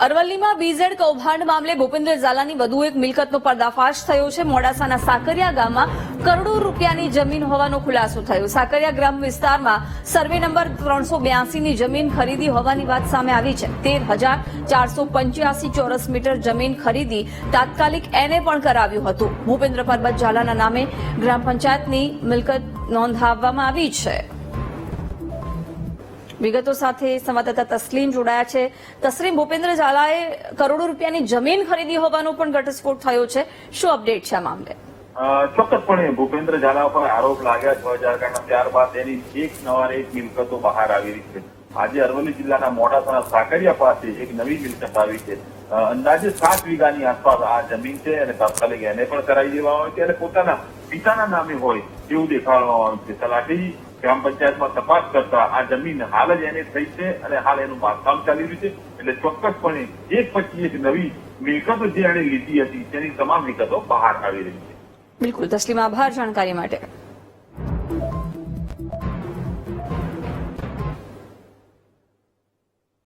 અરવલ્લીમાં BZ કૌભાંડ મામલે ભૂપેન્દ્ર ઝાલાની વધુ એક મિલકતનો પર્દાફાશ થયો છે। મોડાસાના સાકરિયા ગામમાં કરોડો રૂપિયાની જમીન હોવાનો ખુલાસો થયો। સાકરિયા ગ્રામ વિસ્તારમાં સર્વે નંબર 382 ની જમીન ખરીદી હોવાની વાત સામે આવી છે। 13,485 ચોરસ મીટર જમીન ખરીદી તાત્કાલિક એને પણ કરાવ્યું હતું। ભૂપેન્દ્ર પરબત ઝાલાના નામે ગ્રામ પંચાયતની મિલકત નોંધાવવામાં આવી છે। વિગતો સાથે સંવાદદાતા તસ્લીમ જોડાયા છે। તસ્લીમ, ભૂપેન્દ્ર ઝાલાએ કરોડો રૂપિયાની જમીન ખરીદી હોવાનો પણ ઘટસ્ફોટ થયો છે, શું અપડેટ છે આ મામલે? ચોક્કસપણે ભૂપેન્દ્ર ઝાલા પર આરોપ લાગ્યા 6000 ત્યારબાદ તેની એક નવા એક મિલકતો બહાર આવી રહી છે। આજે અરવલ્લી જિલ્લાના મોડાસાના સાકરિયા પાસે એક નવી મિલકત આવી છે। અંદાજે 7 વીઘાની આસપાસ આ જમીન છે અને તાત્કાલિક એને પણ કરાવી દેવામાં આવી છે અને પોતાના પિતાના નામે હોય તેવું દેખાડવામાં આવ્યું છે। તલાટી ગ્રામ પંચાયતમાં તપાસ કરતા આ જમીન હાલ જ એને થઈ છે અને હાલ એનું બાંધકામ ચાલી રહ્યું છે। એટલે ચોક્કસપણે એક પછી એક નવી મિલકતો જે એણે લીધી હતી તેની તમામ વિગતો બહાર આવી રહી છે। બિલકુલ તસ્લીમ, આભાર જાણકારી માટે।